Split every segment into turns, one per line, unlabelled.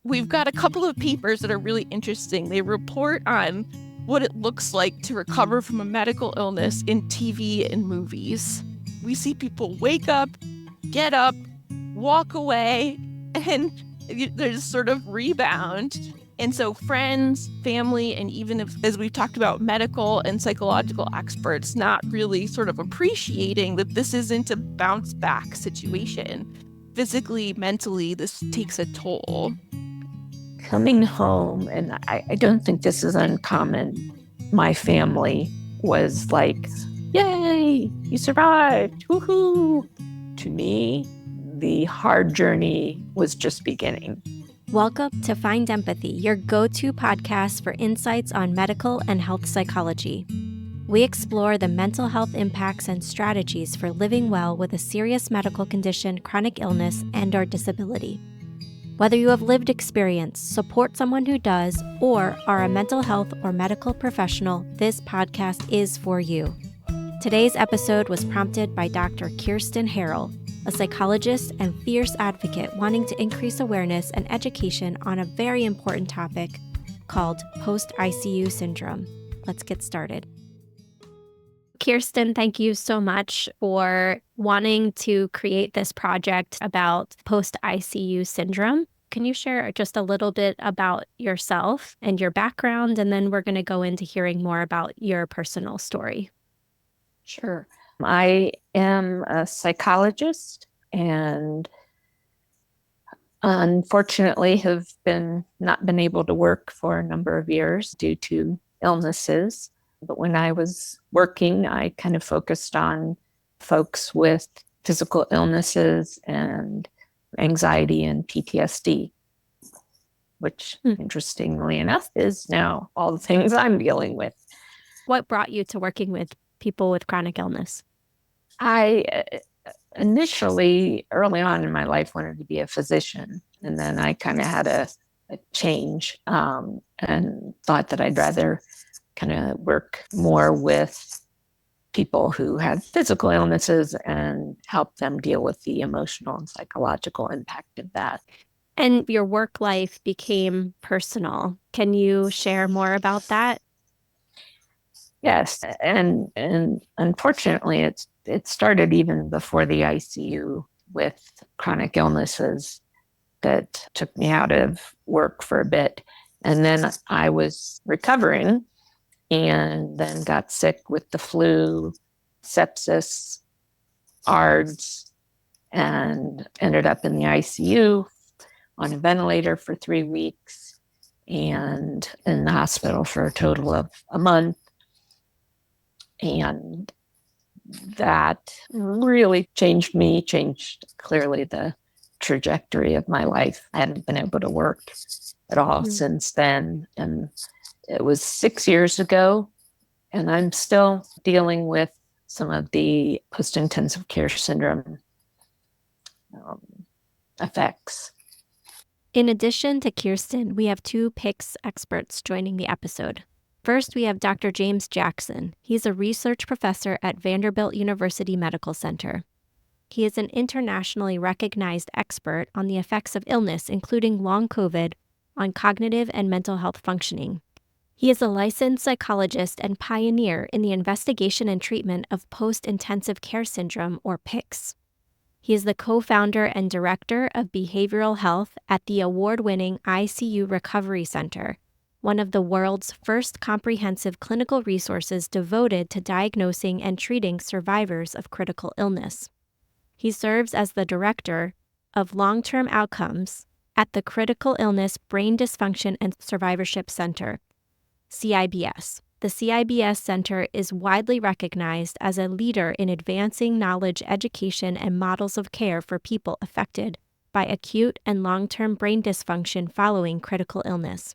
we've got a couple of papers that are really interesting. They report on what it looks like to recover from a medical illness in TV and movies. We see people wake up, get up, walk away, and there's sort of rebound. And so friends, family, and even if, as we've talked about, medical and psychological experts not really sort of appreciating that this isn't a bounce back situation. Physically, mentally, this takes a toll.
Coming home, and I don't think this is uncommon, my family was like, yay, you survived, woohoo. To me, the hard journey was just beginning.
Welcome to Find Empathy, your go-to podcast for insights on medical and health psychology. We explore the mental health impacts and strategies for living well with a serious medical condition, chronic illness, and/or disability. Whether you have lived experience, support someone who does, or are a mental health or medical professional, this podcast is for you. Today's episode was prompted by Dr. Kirsten Harrell, a psychologist and fierce advocate wanting to increase awareness and education on a very important topic called post-ICU syndrome. Let's get started. Kirsten, thank you so much for wanting to create this project about post-ICU syndrome. Can you share just a little bit about yourself and your background, and then we're going to go into hearing more about your personal story?
Sure. I am a psychologist and unfortunately have not been able to work for a number of years due to illnesses. But when I was working, I kind of focused on folks with physical illnesses and anxiety and PTSD, which interestingly enough is now all the things I'm dealing with.
What brought you to working with people with chronic illness?
I initially, early on in my life, wanted to be a physician. And then I kind of had a change and thought that I'd rather kind of work more with people who had physical illnesses and help them deal with the emotional and psychological impact of that.
And your work life became personal. Can you share more about that?
Yes, and unfortunately, it started even before the ICU with chronic illnesses that took me out of work for a bit. And then I was recovering and then got sick with the flu, sepsis, ARDS, and ended up in the ICU on a ventilator for 3 weeks and in the hospital for a total of a month. And that really changed me, changed clearly the trajectory of my life. I hadn't been able to work at all since then. And it was 6 years ago, and I'm still dealing with some of the post-intensive care syndrome effects.
In addition to Kirsten, we have two PICS experts joining the episode. First, we have Dr. James Jackson. He's a research professor at Vanderbilt University Medical Center. He is an internationally recognized expert on the effects of illness, including long COVID, on cognitive and mental health functioning. He is a licensed psychologist and pioneer in the investigation and treatment of post-intensive care syndrome, or PICS. He is the co-founder and director of behavioral health at the award-winning ICU Recovery Center, one of the world's first comprehensive clinical resources devoted to diagnosing and treating survivors of critical illness. He serves as the director of long-term outcomes at the Critical Illness Brain Dysfunction and Survivorship Center, CIBS. The CIBS Center is widely recognized as a leader in advancing knowledge, education, and models of care for people affected by acute and long-term brain dysfunction following critical illness.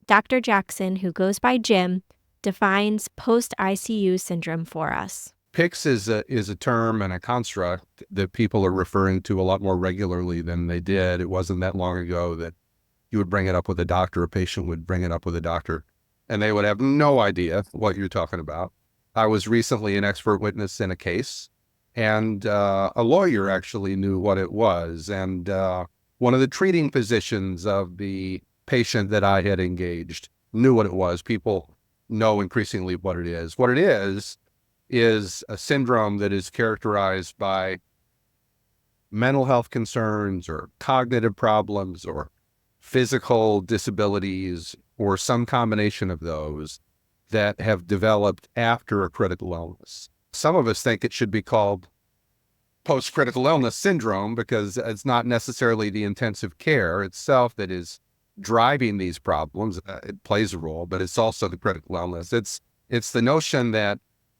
Dr. Jackson, who goes by Jim, defines post-ICU syndrome for us.
PICS is a term and a construct that people are referring to a lot more regularly than they did. It wasn't that long ago that you would bring it up with a doctor, a patient would bring it up with a doctor, and they would have no idea what you're talking about. I was recently an expert witness in a case, and a lawyer actually knew what it was. And one of the treating physicians of the patient that I had engaged knew what it was. People know increasingly what it is. What it is a syndrome that is characterized by mental health concerns or cognitive problems or physical disabilities or some combination of those that have developed after a critical illness. Some of us think it should be called post-critical illness syndrome because it's not necessarily the intensive care itself that is driving these problems. It plays a role, but it's also the critical illness. It's the notion that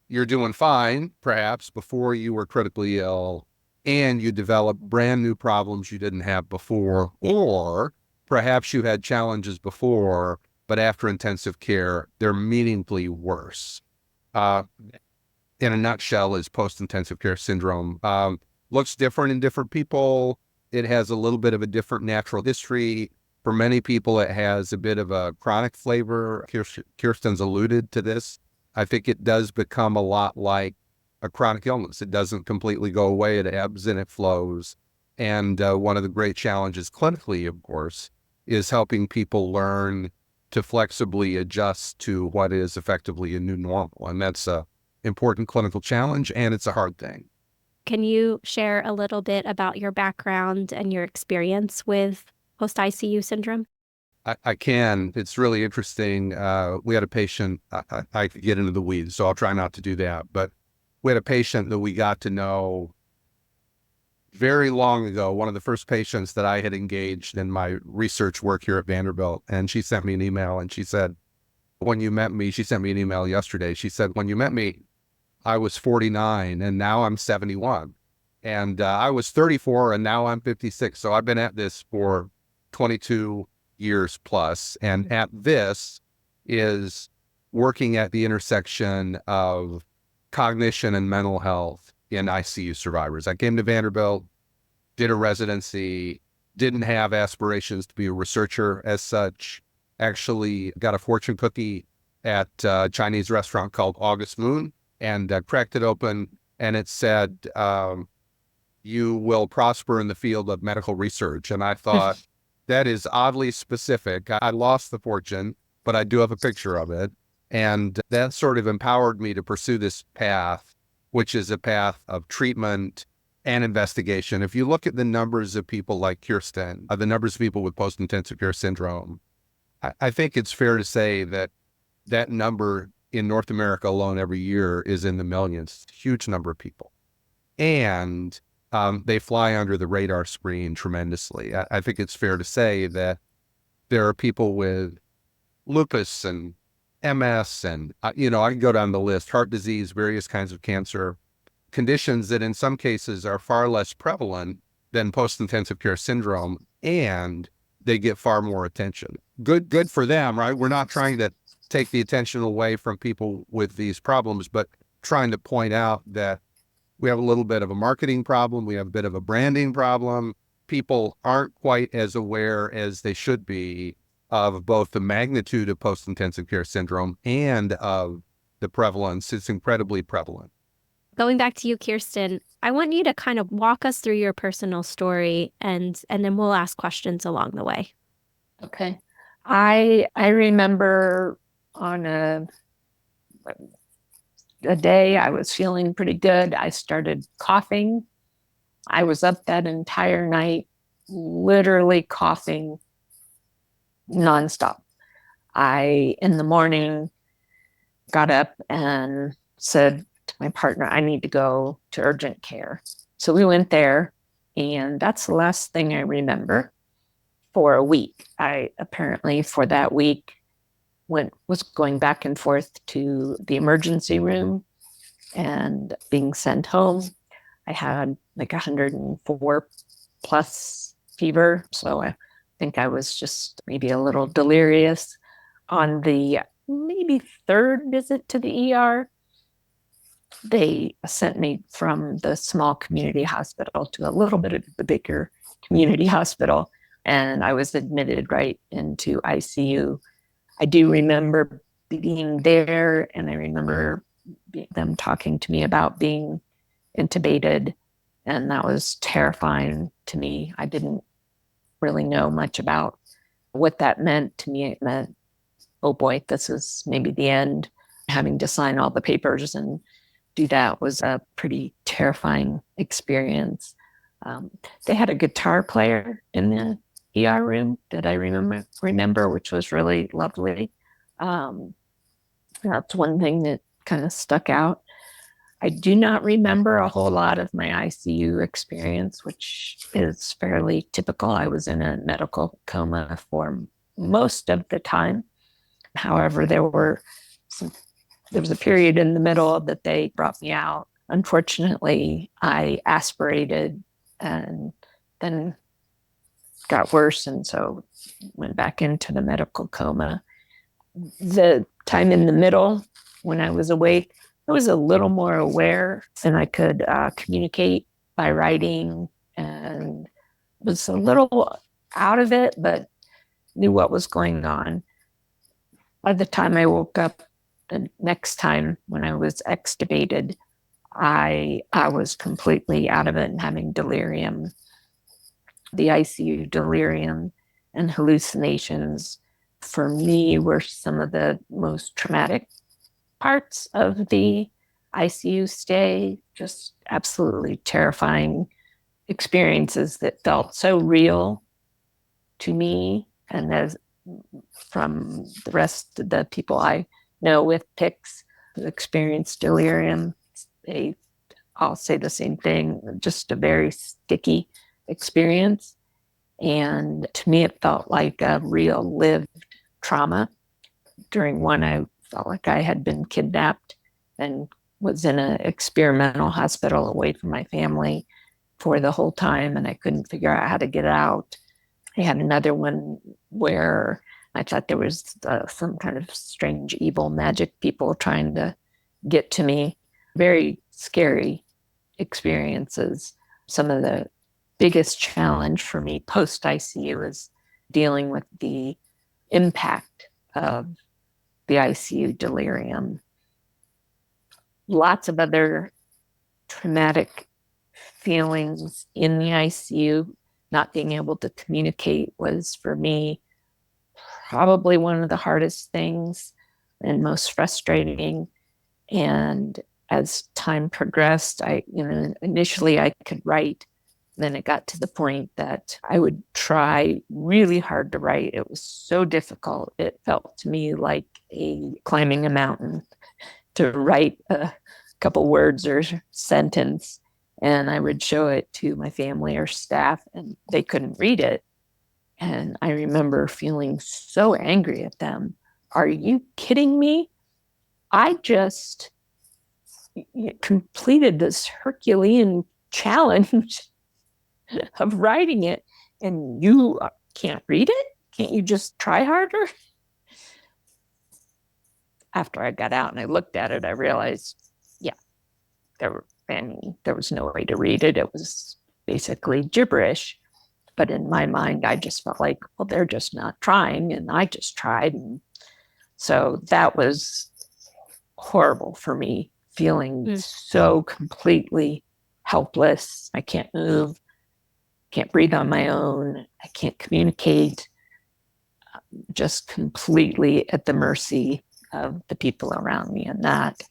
you're doing fine, perhaps, before you were critically ill, and you develop brand new problems you didn't have before, or perhaps you had challenges before, but after intensive care, they're meaningfully worse. In a nutshell, is post-intensive care syndrome. Looks different in different people. It has a little bit of a different natural history. For many people, it has a bit of a chronic flavor. Kirsten's alluded to this. I think it does become a lot like a chronic illness. It doesn't completely go away. It ebbs and it flows. And one of the great challenges clinically, of course, is helping people learn to flexibly adjust to what is effectively a new normal. And that's a important clinical challenge, and it's a hard thing.
Can you share a little bit about your background and your experience with post-ICU syndrome?
I can. It's really interesting. We had a patient, I could get into the weeds, so I'll try not to do that. But we had a patient that we got to know very long ago, one of the first patients that I had engaged in my research work here at Vanderbilt. And she sent me an email and she said, when you met me, she sent me an email yesterday. She said, when you met me, I was 49 and now I'm 71. And I was 34 and now I'm 56. So I've been at this for 22 years plus. And at this is working at the intersection of cognition and mental health in ICU survivors. I came to Vanderbilt, did a residency, didn't have aspirations to be a researcher as such, actually got a fortune cookie at a Chinese restaurant called August Moon and cracked it open. And it said, you will prosper in the field of medical research. And I thought, that is oddly specific. I lost the fortune, but I do have a picture of it. And that sort of empowered me to pursue this path, which is a path of treatment and investigation. If you look at the numbers of people like Kirsten, the numbers of people with post-intensive care syndrome, I think it's fair to say that that number in North America alone every year is in the millions, huge number of people. And they fly under the radar screen tremendously. I think it's fair to say that there are people with lupus and MS and, I can go down the list, heart disease, various kinds of cancer, conditions that in some cases are far less prevalent than post-intensive care syndrome, and they get far more attention. Good for them, right? We're not trying to take the attention away from people with these problems, but trying to point out that we have a little bit of a marketing problem. We have a bit of a branding problem. People aren't quite as aware as they should be of both the magnitude of post-intensive care syndrome and of the prevalence. It's incredibly prevalent.
Going back to you, Kirsten, I want you to kind of walk us through your personal story and then we'll ask questions along the way.
Okay. I remember on a day I was feeling pretty good. I started coughing. I was up that entire night, literally coughing nonstop. In the morning, got up and said to my partner, I need to go to urgent care. So we went there, and that's the last thing I remember for a week. I apparently for that week was going back and forth to the emergency room and being sent home. I had like 104 plus fever. So I think I was just maybe a little delirious. On the maybe third visit to the ER, they sent me from the small community hospital to a little bit of the bigger community hospital. And I was admitted right into ICU. I do remember being there, and I remember them talking to me about being intubated, and that was terrifying to me. I didn't really know much about what that meant to me. It meant, oh boy, this is maybe the end. Having to sign all the papers and do that was a pretty terrifying experience. They had a guitar player in the ER room that I remember, which was really lovely. That's one thing that kind of stuck out. I do not remember a whole lot of my ICU experience, which is fairly typical. I was in a medical coma for most of the time. However, there was a period in the middle that they brought me out. Unfortunately, I aspirated and then got worse, and so went back into the medical coma. The time in the middle, when I was awake, I was a little more aware and I could communicate by writing and was a little out of it, but knew what was going on. By the time I woke up the next time when I was extubated, I was completely out of it and having delirium. The ICU delirium and hallucinations for me were some of the most traumatic parts of the ICU stay, just absolutely terrifying experiences that felt so real to me. And as from the rest of the people I know with PICS who experienced delirium, they all say the same thing, just a very sticky experience. And to me, it felt like a real lived trauma. During one, I felt like I had been kidnapped and was in an experimental hospital away from my family for the whole time, and I couldn't figure out how to get out. I had another one where I thought there was some kind of strange, evil magic people trying to get to me. Very scary experiences. Some of the biggest challenge for me post-ICU is dealing with the impact of the ICU delirium. Lots of other traumatic feelings in the ICU. Not being able to communicate was, for me, probably one of the hardest things and most frustrating. And as time progressed, initially I could write. Then it got to the point that I would try really hard to write. It was so difficult. It felt to me like climbing a mountain to write a couple words or sentence. And I would show it to my family or staff and they couldn't read it. And I remember feeling so angry at them. Are you kidding me? I just completed this Herculean challenge of writing it, and you can't read it? Can't you just try harder? After I got out and I looked at it, I realized, there was no way to read it. It was basically gibberish. But in my mind, I just felt like, well, they're just not trying, and I just tried. And so that was horrible for me, feeling so completely helpless. I can't move, can't breathe on my own. I can't communicate. Just completely at the mercy of the people around me. And that,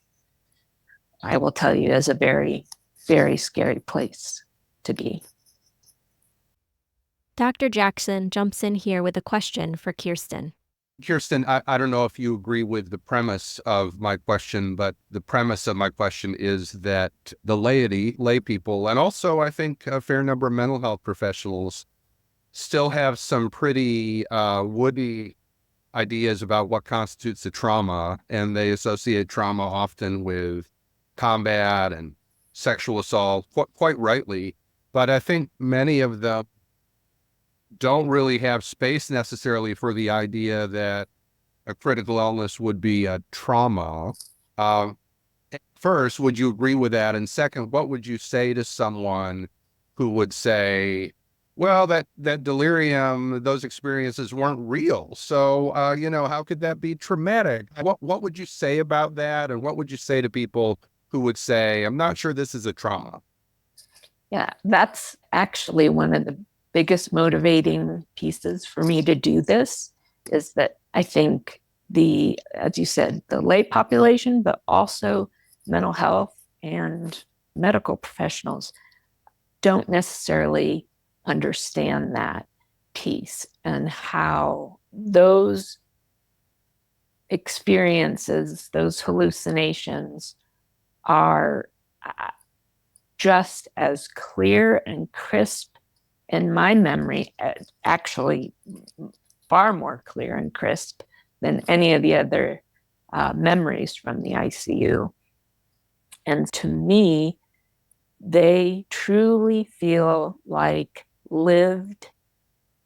I will tell you, is a very, very scary place to be.
Dr. Jackson jumps in here with a question for Kirsten.
Kirsten, I don't know if you agree with the premise of my question, but the premise of my question is that the lay people, and also I think a fair number of mental health professionals still have some pretty woody ideas about what constitutes a trauma, and they associate trauma often with combat and sexual assault, quite rightly. But I think many of them don't really have space necessarily for the idea that a critical illness would be a trauma. First, would you agree with that? And second, what would you say to someone who would say, well, that delirium, those experiences weren't real. So, how could that be traumatic? What would you say about that? And what would you say to people who would say, I'm not sure this is a trauma?
Yeah, that's actually one of the biggest motivating pieces for me to do this is that I think as you said, the lay population, but also mental health and medical professionals don't necessarily understand that piece and how those experiences, those hallucinations are just as clear and crisp in my memory, actually far more clear and crisp than any of the other memories from the ICU. And to me, they truly feel like lived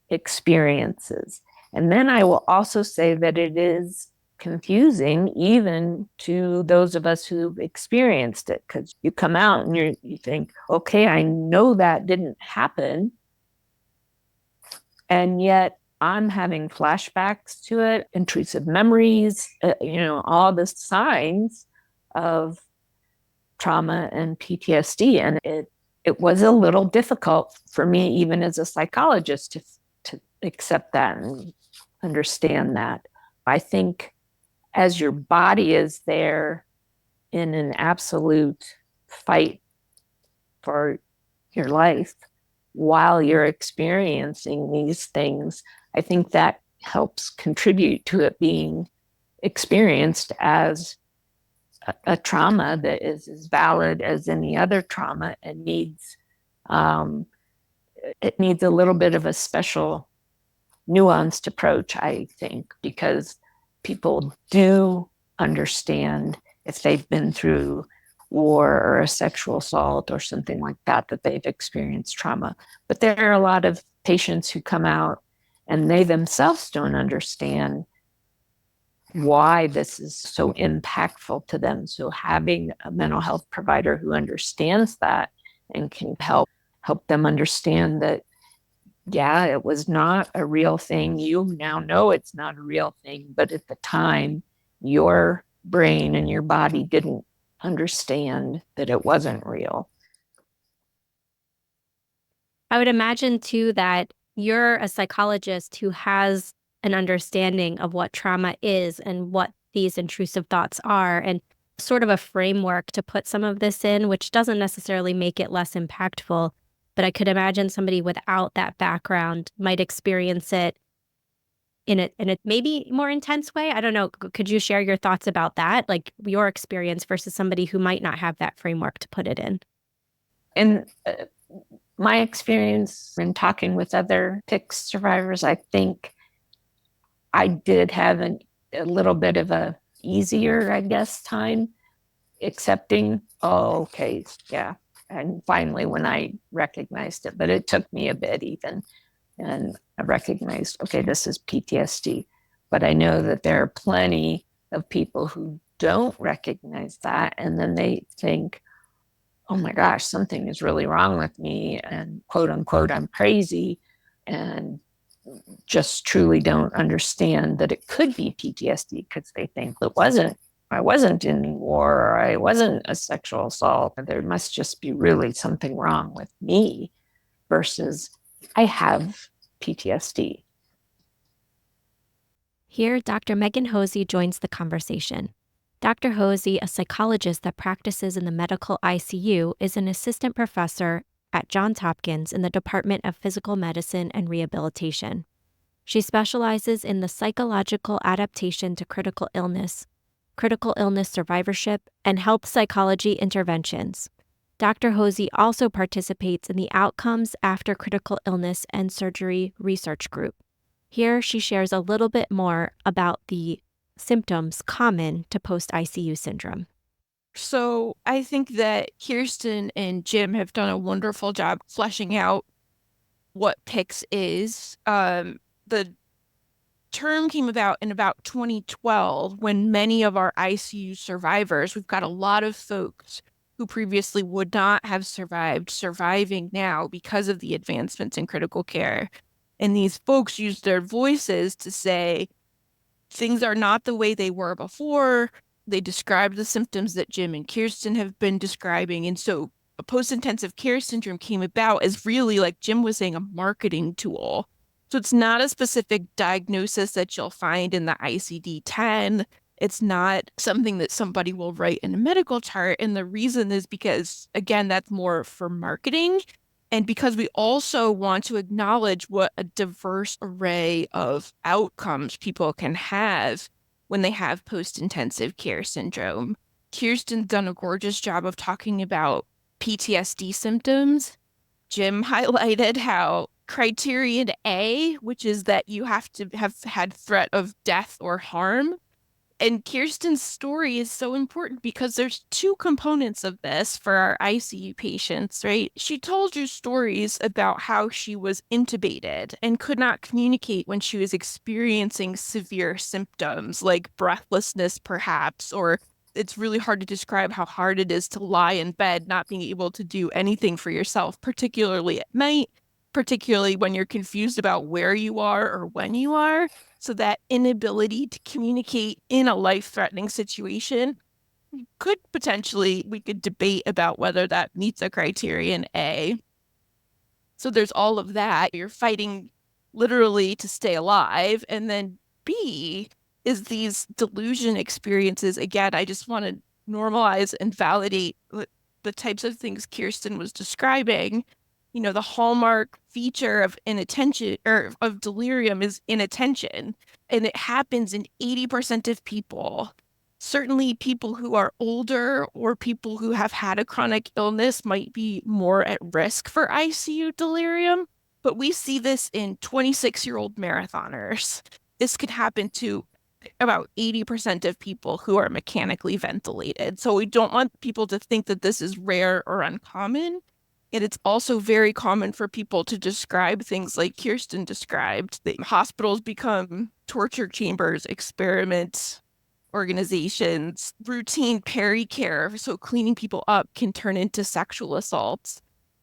experiences. And then I will also say that it is confusing even to those of us who've experienced it, because you come out and you think, okay, I know that didn't happen. And yet I'm having flashbacks to it, intrusive memories, all the signs of trauma and PTSD. And it was a little difficult for me, even as a psychologist, to accept that and understand that. I think as your body is there in an absolute fight for your life while you're experiencing these things, I think that helps contribute to it being experienced as a trauma that is as valid as any other trauma and needs a little bit of a special nuanced approach, I think, because people do understand if they've been through war or a sexual assault or something like that, that they've experienced trauma. But there are a lot of patients who come out and they themselves don't understand why this is so impactful to them. So having a mental health provider who understands that and can help them understand that, yeah, it was not a real thing. You now know it's not a real thing, but at the time, your brain and your body didn't understand that it wasn't real.
I would imagine too that you're a psychologist who has an understanding of what trauma is and what these intrusive thoughts are, and sort of a framework to put some of this in, which doesn't necessarily make it less impactful. But I could imagine somebody without that background might experience it in a maybe more intense way. I don't know. Could you share your thoughts about that? Like your experience versus somebody who might not have that framework to put it in?
And my experience in talking with other PICS survivors, I think I did have a little bit of a easier, I guess, time accepting, oh, okay, yeah. And finally, when I recognized it, but it took me a bit even, and I recognized, okay, this is PTSD. But I know that there are plenty of people who don't recognize that, and then they think, oh my gosh, something is really wrong with me, and quote unquote, I'm crazy, and just truly don't understand that it could be PTSD because they think I wasn't in war, or I wasn't a sexual assault. There must just be really something wrong with me versus I have PTSD.
Here, Dr. Megan Hosey joins the conversation. Dr. Hosey, a psychologist that practices in the medical ICU, is an assistant professor at Johns Hopkins in the Department of Physical Medicine and Rehabilitation. She specializes in the psychological adaptation to critical illness survivorship, and health psychology interventions. Dr. Hosey also participates in the Outcomes After Critical Illness and Surgery Research Group. Here, she shares a little bit more about the symptoms common to post-ICU syndrome.
So I think that Kirsten and Jim have done a wonderful job fleshing out what PICS is. The term came about in about 2012 when many of our ICU survivors, we've got a lot of folks who previously would not have surviving now because of the advancements in critical care. And these folks use their voices to say, things are not the way they were before. They describe the symptoms that Jim and Kirsten have been describing. And so a post-intensive care syndrome came about as really, like Jim was saying, a marketing tool. So it's not a specific diagnosis that you'll find in the ICD-10. It's not something that somebody will write in a medical chart. And the reason is because, again, that's more for marketing. And because we also want to acknowledge what a diverse array of outcomes people can have when they have post-intensive care syndrome. Kirsten's done a gorgeous job of talking about PTSD symptoms. Jim highlighted how criterion A, which is that you have to have had threat of death or harm. And Kirsten's story is so important because there's two components of this for our ICU patients, right? She told you stories about how she was intubated and could not communicate when she was experiencing severe symptoms like breathlessness, perhaps, or it's really hard to describe how hard it is to lie in bed, not being able to do anything for yourself, particularly at night, particularly when you're confused about where you are or when you are. So that inability to communicate in a life-threatening situation we could debate about whether that meets a criterion A. So there's all of that. You're fighting literally to stay alive. And then B is these delusion experiences. Again, I just want to normalize and validate the types of things Kirsten was describing. The hallmark feature of inattention or of delirium is inattention, and it happens in 80% of people. Certainly people who are older or people who have had a chronic illness might be more at risk for ICU delirium, but we see this in 26-year-old marathoners. This could happen to about 80% of people who are mechanically ventilated. So we don't want people to think that this is rare or uncommon. And it's also very common for people to describe things like Kirsten described. The hospitals become torture chambers, experiment organizations, routine peri-care, so cleaning people up, can turn into sexual assaults.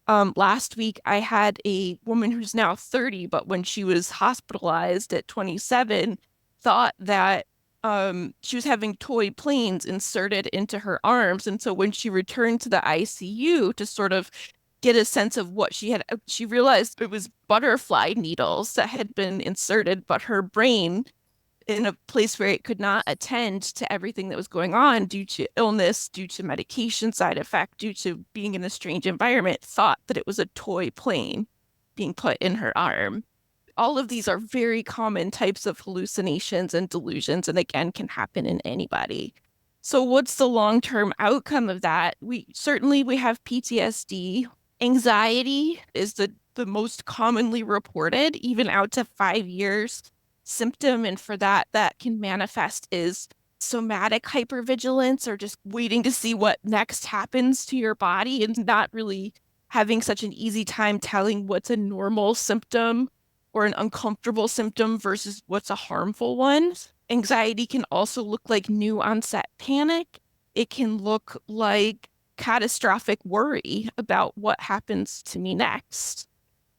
Last week, I had a woman who's now 30, but when she was hospitalized at 27, thought that she was having toy planes inserted into her arms. And so when she returned to the ICU to sort of get a sense of what she realized it was butterfly needles that had been inserted, but her brain, in a place where it could not attend to everything that was going on due to illness, due to medication side effect, due to being in a strange environment, thought that it was a toy plane being put in her arm. All of these are very common types of hallucinations and delusions, and again, can happen in anybody. So what's the long-term outcome of that? We have PTSD. Anxiety is the most commonly reported, even out to 5 years symptom. And for that can manifest is somatic hypervigilance, or just waiting to see what next happens to your body and not really having such an easy time telling what's a normal symptom or an uncomfortable symptom versus what's a harmful one. Anxiety can also look like new onset panic. It can look like catastrophic worry about what happens to me next.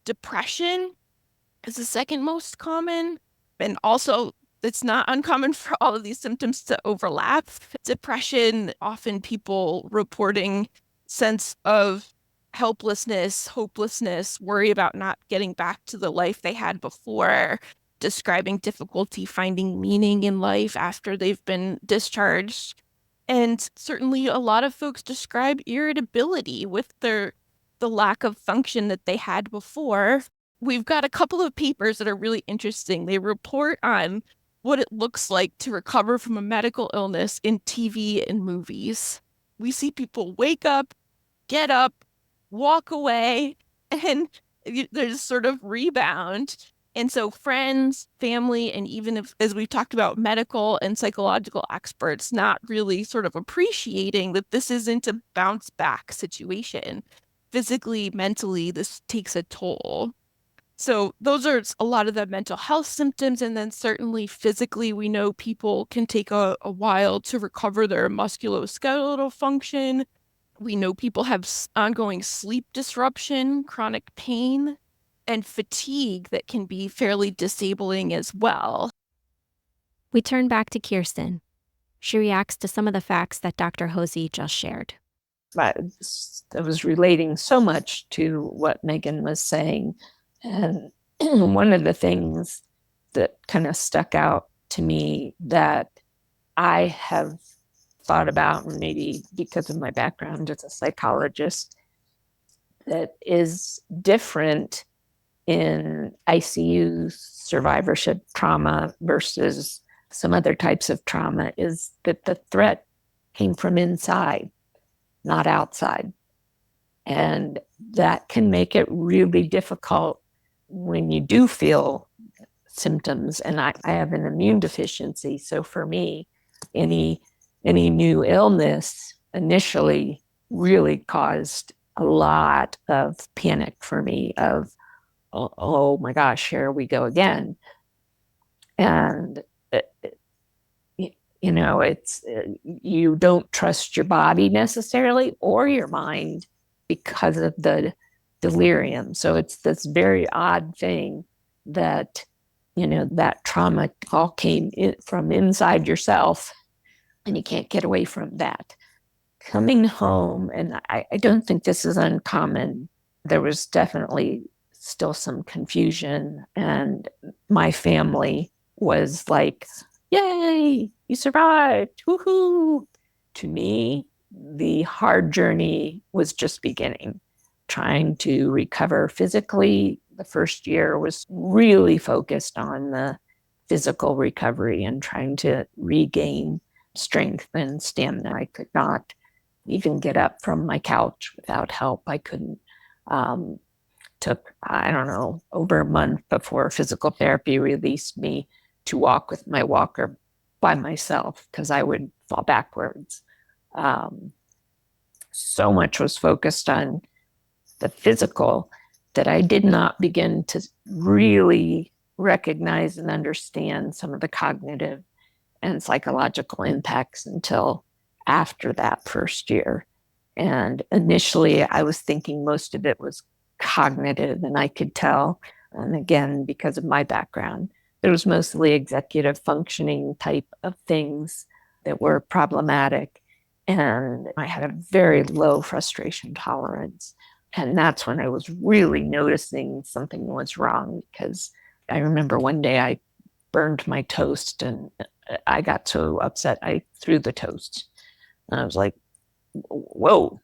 Depression is the second most common. And also, it's not uncommon for all of these symptoms to overlap. Depression, often people reporting sense of helplessness, hopelessness, worry about not getting back to the life they had before, describing difficulty finding meaning in life after they've been discharged. And certainly a lot of folks describe irritability with the lack of function that they had before. We've got a couple of papers that are really interesting. They report on what it looks like to recover from a medical illness in TV and movies. We see people wake up, get up, walk away, and there's sort of rebound. And so friends, family, and even if, as we've talked about, medical and psychological experts not really sort of appreciating that this isn't a bounce back situation. Physically, mentally, this takes a toll. So those are a lot of the mental health symptoms. And then certainly physically, we know people can take a while to recover their musculoskeletal function. We know people have ongoing sleep disruption, chronic pain, and fatigue that can be fairly disabling as well.
We turn back to Kirsten. She reacts to some of the facts that Dr. Hosey just shared.
I was relating so much to what Megan was saying. And one of the things that kind of stuck out to me that I have thought about, maybe because of my background as a psychologist, that is different in ICU survivorship trauma versus some other types of trauma is that the threat came from inside, not outside. And that can make it really difficult when you do feel symptoms. And I have an immune deficiency. So for me, any new illness initially really caused a lot of panic for me of, oh my gosh, here we go again. And it's you don't trust your body necessarily or your mind because of the delirium. So it's this very odd thing that that trauma all came from inside yourself, and you can't get away from that. Coming home, and I don't think this is uncommon. There was definitely still some confusion, and my family was like, yay, you survived, woohoo. To me, the hard journey was just beginning. Trying to recover physically, the first year was really focused on the physical recovery and trying to regain strength and stamina. I could not even get up from my couch without help. I couldn't. Took, I don't know, over a month before physical therapy released me to walk with my walker by myself because I would fall backwards. So much was focused on the physical that I did not begin to really recognize and understand some of the cognitive and psychological impacts until after that first year. And initially, I was thinking most of it was cognitive, and I could tell, and again, because of my background, it was mostly executive functioning type of things that were problematic. And I had a very low frustration tolerance. And that's when I was really noticing something was wrong, because I remember one day I burned my toast and I got so upset I threw the toast. And I was like, whoa,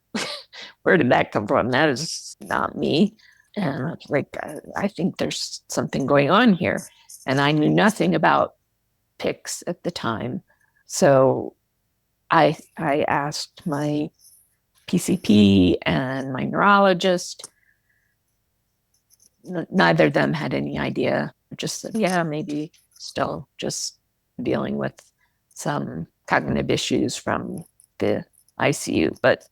where did that come from? That is not me. And I was like, I think there's something going on here. And I knew nothing about PICS at the time. So I asked my PCP and my neurologist. Neither of them had any idea. Just said, yeah, maybe still just dealing with some cognitive issues from the ICU, but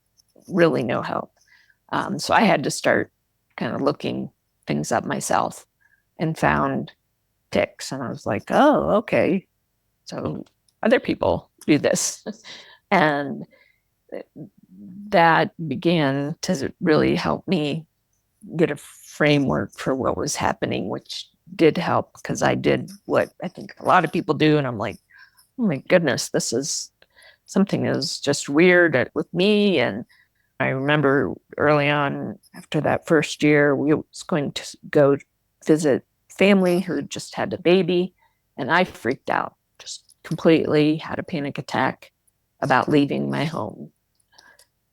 really no help. So I had to start kind of looking things up myself and found PICS. And I was like, oh, okay. So other people do this. And that began to really help me get a framework for what was happening, which did help because I did what I think a lot of people do. And I'm like, oh my goodness, this is something is just weird with me. And I remember early on after that first year, we was going to go visit family who just had a baby. And I freaked out, just completely had a panic attack about leaving my home.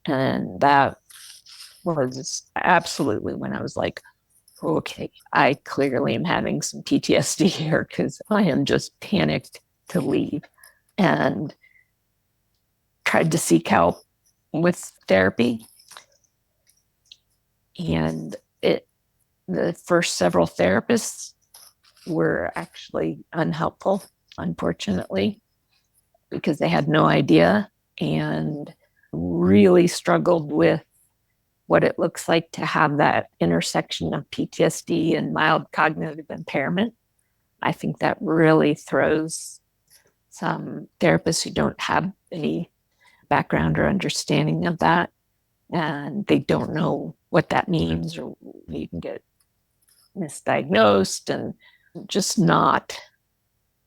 And that was absolutely when I was like, okay, I clearly am having some PTSD here because I am just panicked to leave, and tried to seek help with therapy. And the first several therapists were actually unhelpful, unfortunately, because they had no idea and really struggled with what it looks like to have that intersection of PTSD and mild cognitive impairment. I think that really throws some therapists who don't have any background or understanding of that, and they don't know what that means, or you can get misdiagnosed and just not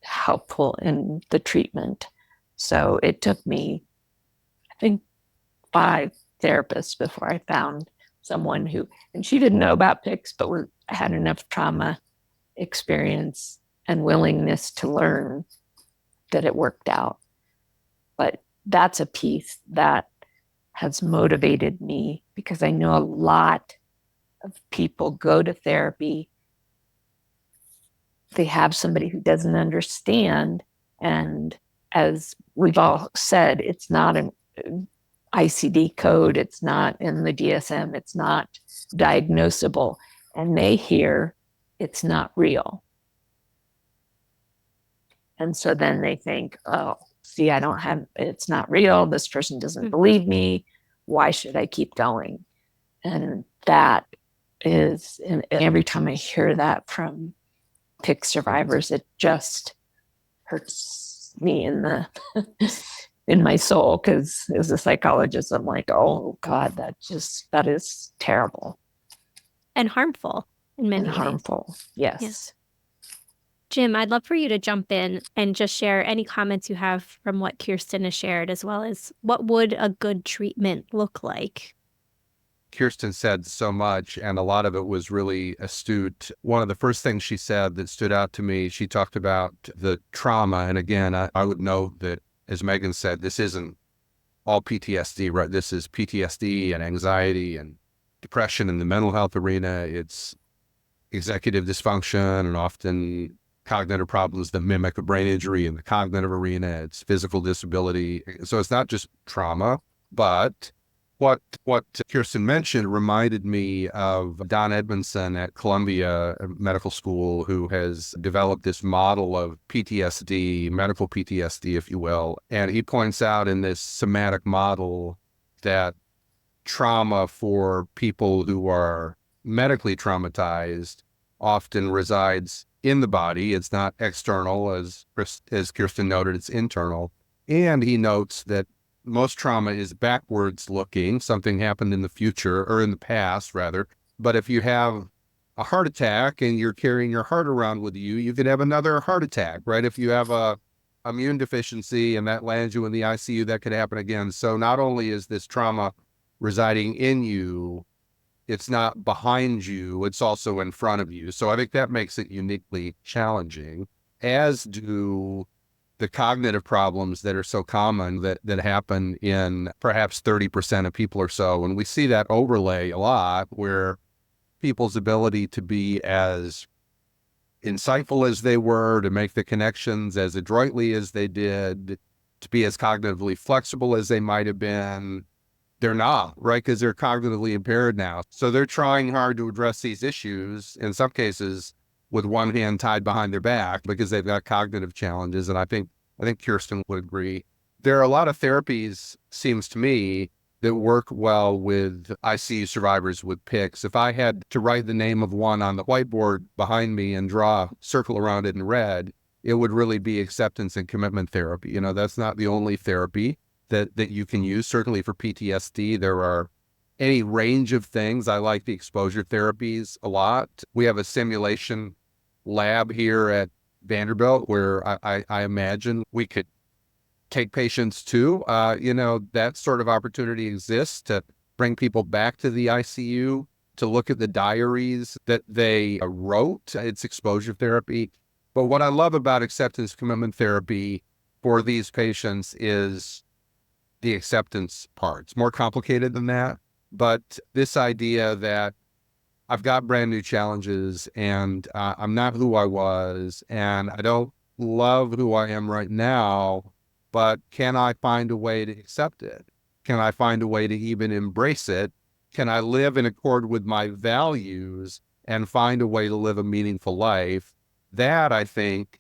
helpful in the treatment. So it took me, I think, 5 therapist before I found someone who, and she didn't know about PICS, but had enough trauma experience and willingness to learn that it worked out. But that's a piece that has motivated me, because I know a lot of people go to therapy. They have somebody who doesn't understand. And as we've all said, it's not an ICD code, it's not in the DSM, it's not diagnosable. And they hear it's not real. And so then they think, oh, see, it's not real. This person doesn't believe me. Why should I keep going? And that is, and every time I hear that from PIC survivors, it just hurts me in my soul, because as a psychologist, I'm like, oh God, that is terrible.
And harmful in many ways.
Harmful, yes.
Jim, I'd love for you to jump in and just share any comments you have from what Kirsten has shared, as well as what would a good treatment look like?
Kirsten said so much, and a lot of it was really astute. One of the first things she said that stood out to me, she talked about the trauma. And again, I would note that, as Megan said, this isn't all PTSD, right? This is PTSD and anxiety and depression in the mental health arena. It's executive dysfunction and often cognitive problems that mimic a brain injury in the cognitive arena. It's physical disability. So it's not just trauma, but what Kirsten mentioned reminded me of Don Edmondson at Columbia Medical School, who has developed this model of PTSD, medical PTSD, if you will. And he points out in this somatic model that trauma for people who are medically traumatized often resides in the body. It's not external, as Kirsten noted, it's internal. And he notes that most trauma is backwards looking. Something happened in the future, or in the past, rather. But if you have a heart attack and you're carrying your heart around with you, you could have another heart attack, right? If you have a immune deficiency and that lands you in the ICU, that could happen again. So not only is this trauma residing in you, it's not behind you, it's also in front of you. So I think that makes it uniquely challenging, as do the cognitive problems that are so common that happen in perhaps 30% of people or so. And we see that overlay a lot, where people's ability to be as insightful as they were, to make the connections as adroitly as they did, to be as cognitively flexible as they might have been, they're not, right? Because they're cognitively impaired now. So they're trying hard to address these issues, in some cases with one hand tied behind their back, because they've got cognitive challenges. And I think Kirsten would agree. There are a lot of therapies, seems to me, that work well with ICU survivors with PICS. If I had to write the name of one on the whiteboard behind me and draw a circle around it in red, it would really be acceptance and commitment therapy. You know, that's not the only therapy that you can use. Certainly for PTSD, there are any range of things. I like the exposure therapies a lot. We have a simulation lab here at Vanderbilt where I imagine we could take patients to. That sort of opportunity exists to bring people back to the ICU, to look at the diaries that they wrote. It's exposure therapy. But what I love about acceptance commitment therapy for these patients is the acceptance part. It's more complicated than that. But this idea that I've got brand new challenges and I'm not who I was, and I don't love who I am right now, but can I find a way to accept it? Can I find a way to even embrace it? Can I live in accord with my values and find a way to live a meaningful life? That, I think,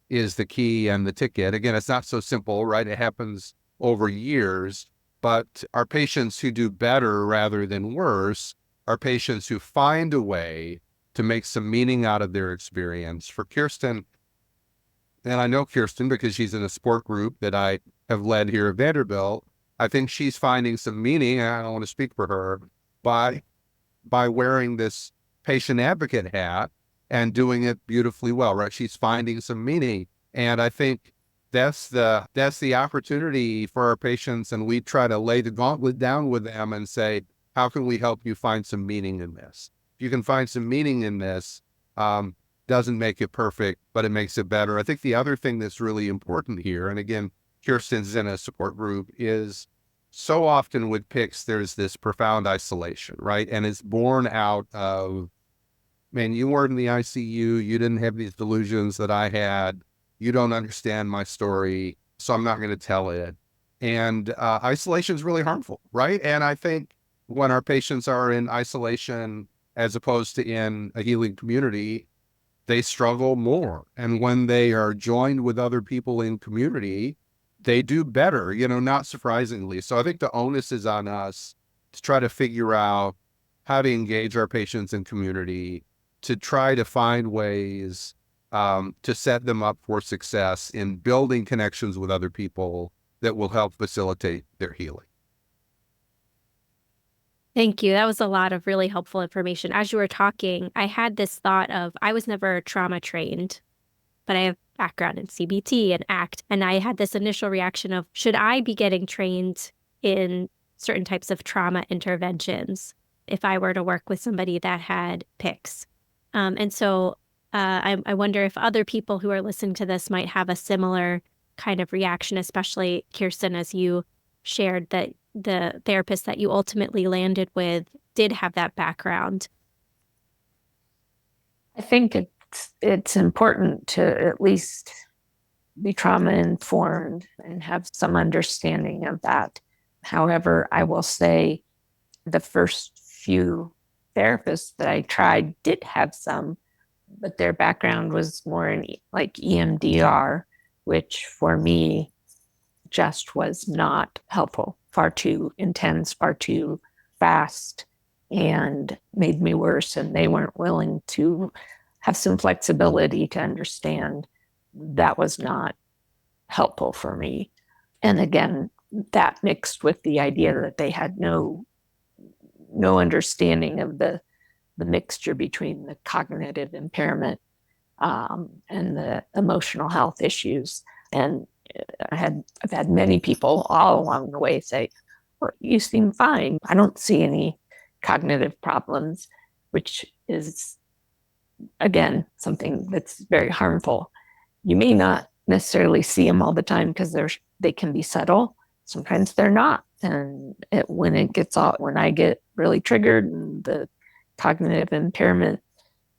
is the key and the ticket. Again, it's not so simple, right? It happens over years, but our patients who do better rather than worse are patients who find a way to make some meaning out of their experience. For Kirsten, and I know Kirsten because she's in a support group that I have led here at Vanderbilt, I think she's finding some meaning, and I don't want to speak for her, by wearing this patient advocate hat and doing it beautifully well, right? She's finding some meaning. And I think that's the opportunity for our patients. And we try to lay the gauntlet down with them and say, how can we help you find some meaning in this? If you can find some meaning in this, doesn't make it perfect, but it makes it better. I think the other thing that's really important here, and again, Kirsten's in a support group, is so often with PICS, there's this profound isolation, right? And it's born out of, man, you weren't in the ICU. You didn't have these delusions that I had. You don't understand my story, so I'm not going to tell it. And isolation is really harmful, right? And I think when our patients are in isolation as opposed to in a healing community, they struggle more. And when they are joined with other people in community, they do better, not surprisingly. So I think the onus is on us to try to figure out how to engage our patients in community, to try to find ways to set them up for success in building connections with other people that will help facilitate their healing.
Thank you. That was a lot of really helpful information. As you were talking, I had this thought of, I was never trauma trained, but I have background in CBT and ACT. And I had this initial reaction of, should I be getting trained in certain types of trauma interventions if I were to work with somebody that had PICS? And so I wonder if other people who are listening to this might have a similar kind of reaction, especially Kirsten, as you shared that the therapist that you ultimately landed with did have that background.
I think it's important to at least be trauma informed and have some understanding of that. However, I will say the first few therapists that I tried did have some, but their background was more in like EMDR, which for me just was not helpful. Far too intense, far too fast, and made me worse. And they weren't willing to have some flexibility to understand that was not helpful for me. And again, that mixed with the idea that they had no understanding of the mixture between the cognitive impairment and the emotional health issues. And I've had many people all along the way say, well, you seem fine. I don't see any cognitive problems, which is, again, something that's very harmful. You may not necessarily see them all the time because they can be subtle. Sometimes they're not. And when I get really triggered and the cognitive impairment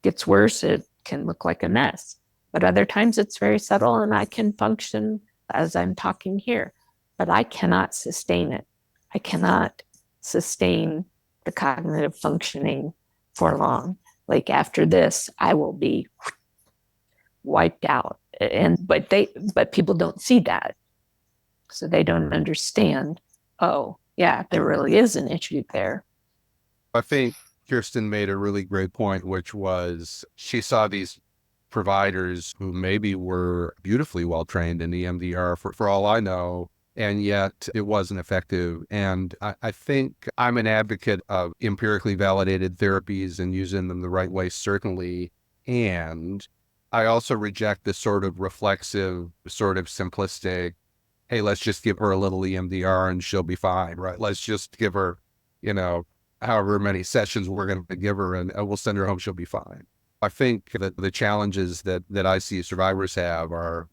gets worse, it can look like a mess. But other times it's very subtle and I can function as I'm talking here, but I cannot sustain it. I cannot sustain the cognitive functioning for long. Like after this, I will be wiped out. But people don't see that. So they don't understand, oh, yeah, there really is an issue there.
I think Kirsten made a really great point, which was she saw these providers who maybe were beautifully well trained in EMDR for all I know, and yet it wasn't effective. And I think I'm an advocate of empirically validated therapies and using them the right way, certainly. And I also reject the sort of reflexive, sort of simplistic, hey, let's just give her a little EMDR and she'll be fine, right? Let's just give her, however many sessions we're going to give her and we'll send her home, she'll be fine. I think that the challenges that ICU survivors have are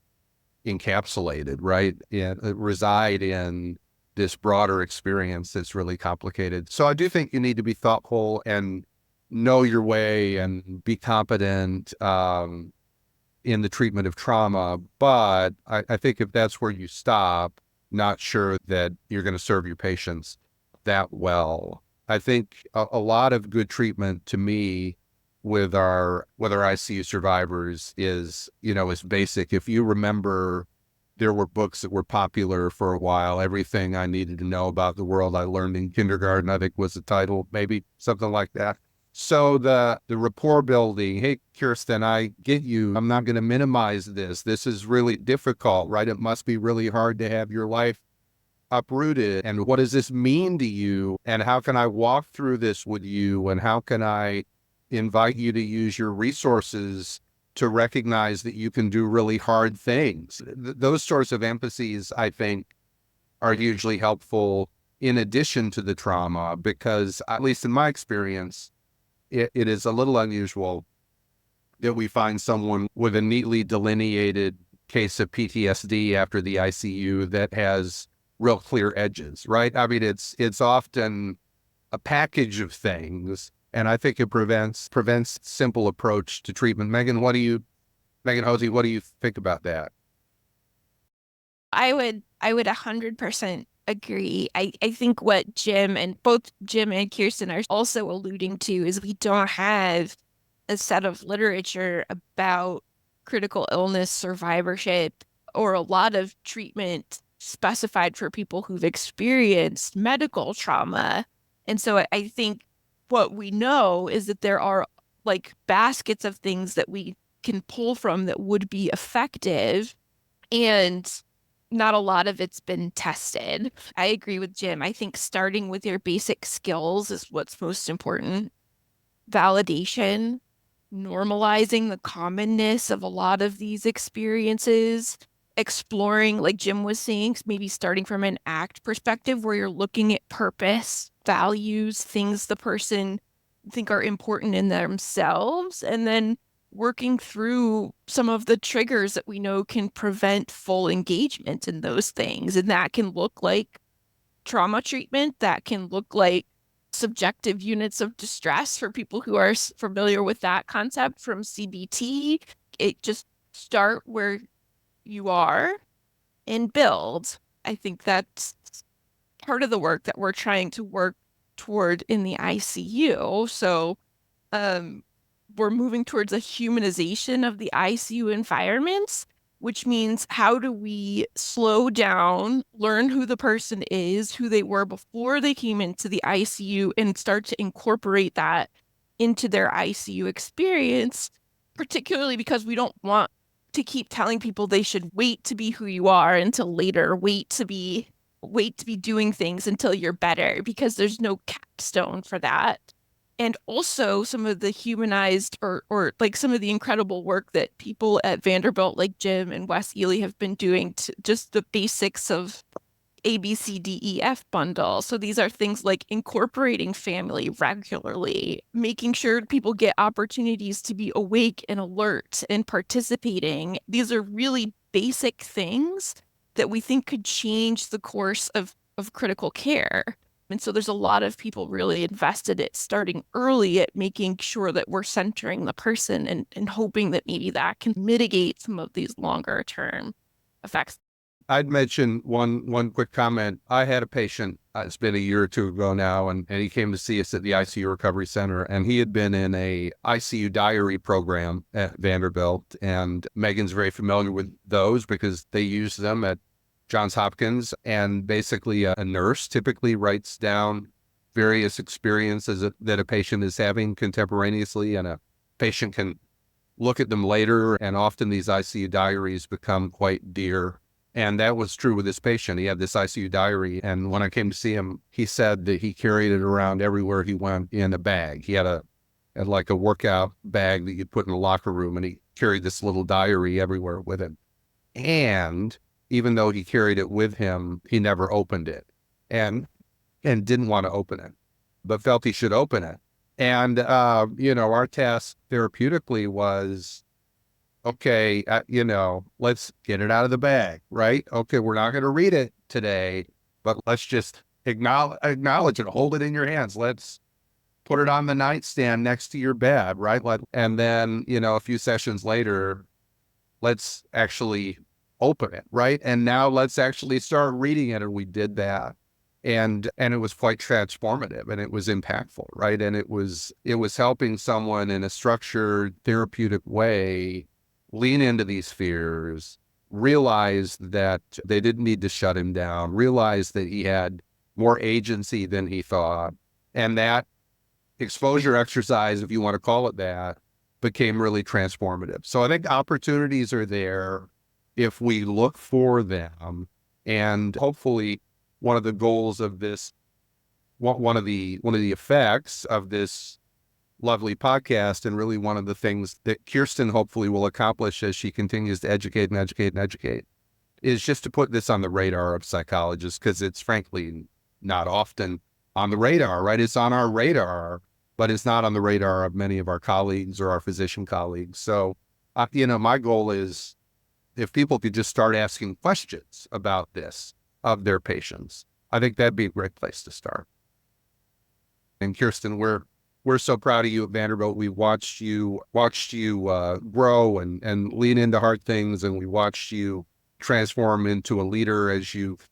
encapsulated, right? And reside in this broader experience that's really complicated. So I do think you need to be thoughtful and know your way and be competent in the treatment of trauma. But I think if that's where you stop, not sure that you're going to serve your patients that well. I think a lot of good treatment to me with our ICU survivors is basic. If you remember, there were books that were popular for a while. Everything I Needed to Know About the World I Learned in Kindergarten, I think was the title, maybe something like that. So the rapport building, hey, Kirsten, I get you. I'm not going to minimize this. This is really difficult, right? It must be really hard to have your life uprooted. And what does this mean to you? And how can I walk through this with you? And how can I invite you to use your resources to recognize that you can do really hard things. Those sorts of emphases, I think, are hugely helpful in addition to the trauma, because at least in my experience, it is a little unusual that we find someone with a neatly delineated case of PTSD after the ICU that has real clear edges, right? I mean, it's often a package of things, and I think it prevents simple approach to treatment. Megan Hosey, what do you think about that?
I would 100% agree. I think what both Jim and Kirsten are also alluding to is we don't have a set of literature about critical illness survivorship or a lot of treatment specified for people who've experienced medical trauma. And so I think what we know is that there are like baskets of things that we can pull from that would be effective, and not a lot of it's been tested. I agree with Jim. I think starting with your basic skills is what's most important. Validation, normalizing the commonness of a lot of these experiences, exploring, like Jim was saying, maybe starting from an ACT perspective where you're looking at purpose, values, things the person think are important in themselves, and then working through some of the triggers that we know can prevent full engagement in those things. And that can look like trauma treatment, that can look like subjective units of distress for people who are familiar with that concept from CBT. It just start where you are and build. I think that's part of the work that we're trying to work toward in the ICU. So we're moving towards a humanization of the ICU environments, which means how do we slow down, learn who the person is, who they were before they came into the ICU, and start to incorporate that into their ICU experience, particularly because we don't want to keep telling people they should wait to be who you are until later, wait to be doing things until you're better, because there's no capstone for that. And also some of the humanized or like some of the incredible work that people at Vanderbilt like Jim and Wes Ely have been doing to just the basics of ABCDEF bundle. So these are things like incorporating family regularly, making sure people get opportunities to be awake and alert and participating. These are really basic things that we think could change the course of critical care. And so there's a lot of people really invested at starting early at making sure that we're centering the person and hoping that maybe that can mitigate some of these longer term effects.
I'd mention one quick comment. I had a patient, it's been a year or two ago now, and he came to see us at the ICU Recovery Center, and he had been in a ICU diary program at Vanderbilt, and Megan's very familiar with those because they use them at Johns Hopkins, and basically a nurse typically writes down various experiences that a patient is having contemporaneously, and a patient can look at them later, and often these ICU diaries become quite dear. And that was true with this patient. He had this ICU diary, and when I came to see him, he said that he carried it around everywhere he went in a bag. He had like a workout bag that you'd put in the locker room, and he carried this little diary everywhere with him. And even though he carried it with him, he never opened it and didn't want to open it, but felt he should open it. And, our task therapeutically was, okay, let's get it out of the bag, right? Okay, we're not going to read it today, but let's just acknowledge it, hold it in your hands. Let's put it on the nightstand next to your bed, right? And then, a few sessions later, let's actually open it, right? And now let's actually start reading it. And we did that. And it was quite transformative, and it was impactful, right? And it was helping someone in a structured therapeutic way lean into these fears, realize that they didn't need to shut him down, realize that he had more agency than he thought. And that exposure exercise, if you want to call it that, became really transformative. So I think opportunities are there if we look for them. And hopefully one of the goals of this, one of the effects of this lovely podcast. And really one of the things that Kirsten hopefully will accomplish as she continues to educate and educate and educate is just to put this on the radar of psychologists, because it's frankly not often on the radar, right? It's on our radar, but it's not on the radar of many of our colleagues or our physician colleagues. So, my goal is if people could just start asking questions about this of their patients, I think that'd be a great place to start. And Kirsten, we're so proud of you at Vanderbilt. We watched you grow and lean into hard things, and we watched you transform into a leader as you've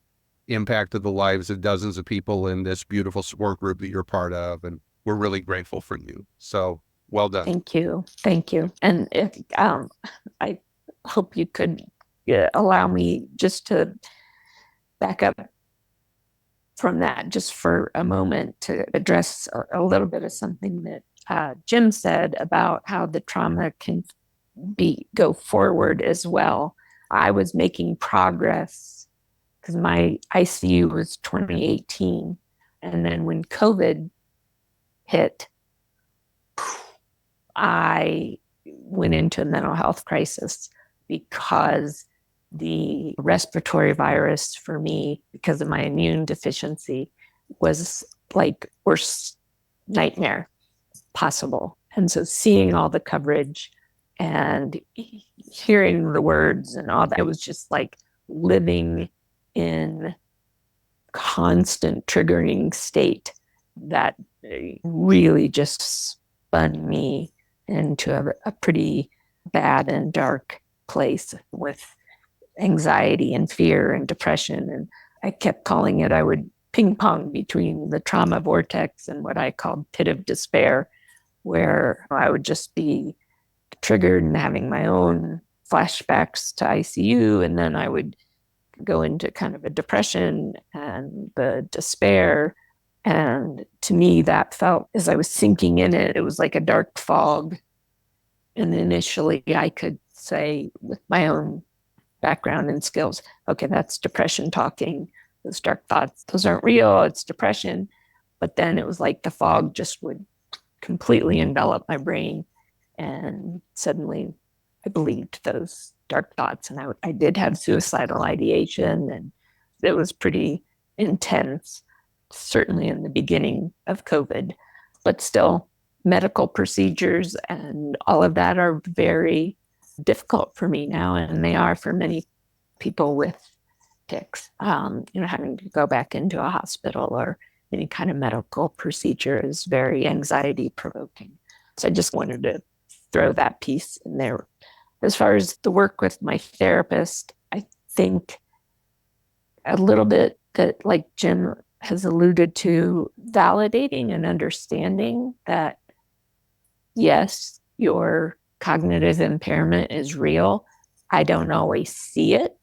impacted the lives of dozens of people in this beautiful support group that you're part of. And we're really grateful for you. So well done.
Thank you. And I hope you could allow me just to back up from that just for a moment to address a little bit of something that Jim said about how the trauma can go forward as well. I was making progress because my ICU was 2018. And then when COVID hit, I went into a mental health crisis because the respiratory virus for me, because of my immune deficiency, was like worst nightmare possible. And so seeing all the coverage and hearing the words and all that, it was just like living in constant triggering state that really just spun me into a pretty bad and dark place with anxiety and fear and depression. And I kept calling it, I would ping pong between the trauma vortex and what I called pit of despair, where I would just be triggered and having my own flashbacks to ICU. And then I would go into kind of a depression and the despair. And to me, that felt, as I was sinking in it, it was like a dark fog. And initially I could say, with my own background and skills, okay, that's depression talking. Those dark thoughts, those aren't real, it's depression. But then it was like the fog just would completely envelop my brain. And suddenly I believed those dark thoughts. And I did have suicidal ideation, and it was pretty intense, certainly in the beginning of COVID. But still, medical procedures and all of that are very difficult for me now, and they are for many people with tics. Having to go back into a hospital or any kind of medical procedure is very anxiety provoking. So I just wanted to throw that piece in there. As far as the work with my therapist, I think a little bit that, like Jim has alluded to, validating and understanding that, yes, your cognitive impairment is real. I don't always see it,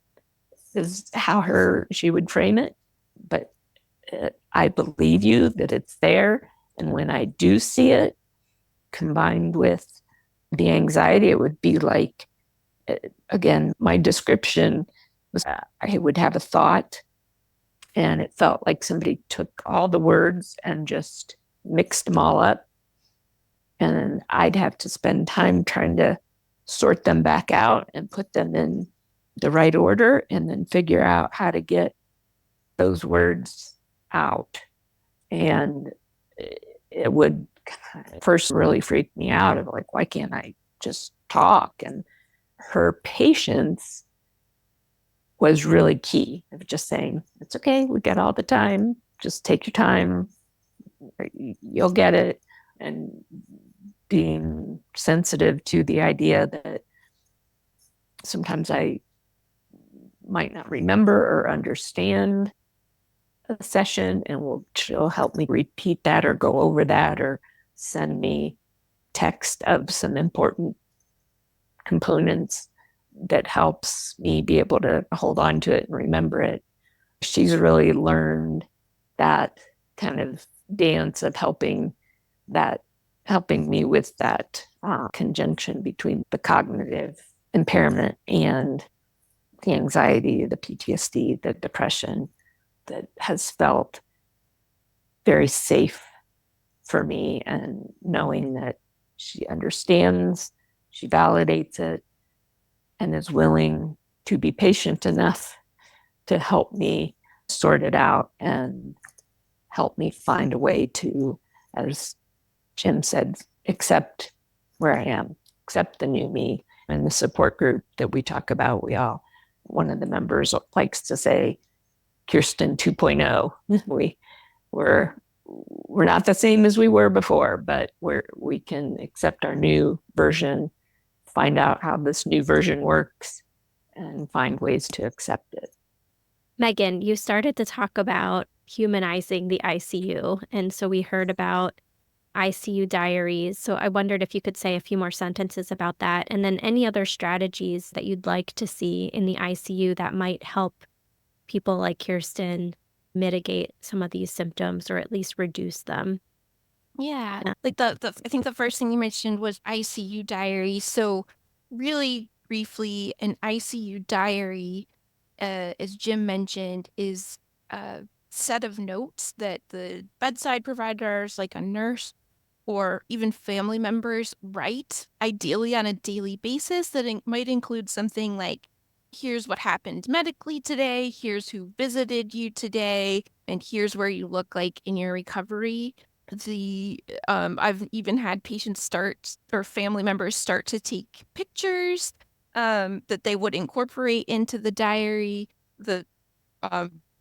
is how she would frame it, but I believe you that it's there. And when I do see it, combined with the anxiety, it would be like, again, my description was I would have a thought, and it felt like somebody took all the words and just mixed them all up. And I'd have to spend time trying to sort them back out and put them in the right order, and then figure out how to get those words out. And it would first really freak me out of like, why can't I just talk? And her patience was really key of just saying, it's okay, we got all the time, just take your time, you'll get it. And being sensitive to the idea that sometimes I might not remember or understand a session, and she'll help me repeat that or go over that or send me text of some important components that helps me be able to hold on to it and remember it. She's really learned that kind of dance of helping me with that conjunction between the cognitive impairment and the anxiety, the PTSD, the depression, that has felt very safe for me, and knowing that she understands, she validates it, and is willing to be patient enough to help me sort it out and help me find a way to, as Jim said, accept where I am, accept the new me. And the support group that we talk about, one of the members likes to say, Kirsten 2.0. We're not the same as we were before, but we can accept our new version, find out how this new version works, and find ways to accept it.
Megan, you started to talk about humanizing the ICU. And so we heard about ICU diaries. So I wondered if you could say a few more sentences about that. And then any other strategies that you'd like to see in the ICU that might help people like Kirsten mitigate some of these symptoms or at least reduce them.
Yeah. Like I think the first thing you mentioned was ICU diary. So really briefly, an ICU diary, as Jim mentioned, is a set of notes that the bedside providers, like a nurse or even family members, write, ideally on a daily basis, that might include something like, here's what happened medically today, here's who visited you today, and here's where you look like in your recovery. I've even had patients or family members start to take pictures that they would incorporate into the diary. The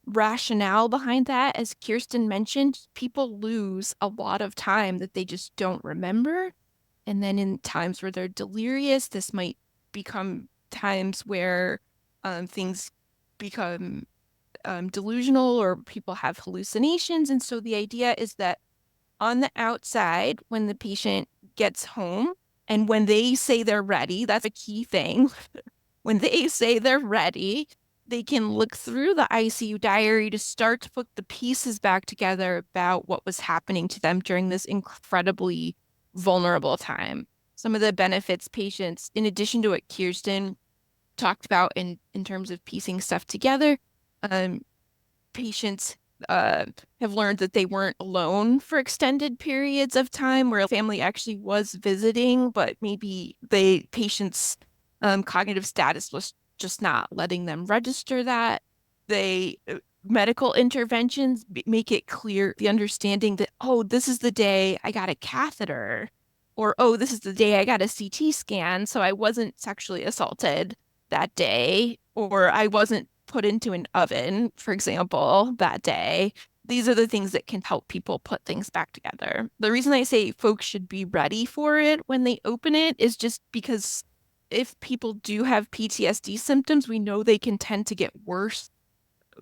rationale behind that, as Kirsten mentioned, people lose a lot of time that they just don't remember. And then in times where they're delirious, this might become times where things become delusional, or people have hallucinations. And so the idea is that on the outside, when the patient gets home and when they say they're ready, that's a key thing. When they say they're ready, they can look through the ICU diary to start to put the pieces back together about what was happening to them during this incredibly vulnerable time. Some of the benefits patients, in addition to what Kirsten talked about in terms of piecing stuff together, patients have learned that they weren't alone for extended periods of time where a family actually was visiting, but maybe patient's cognitive status was just not letting them register that. Medical interventions make it clear, the understanding that, oh, this is the day I got a catheter, or, oh, this is the day I got a CT scan, so I wasn't sexually assaulted that day, or I wasn't put into an oven, for example, that day. These are the things that can help people put things back together. The reason I say folks should be ready for it when they open it is just because if people do have PTSD symptoms, we know they can tend to get worse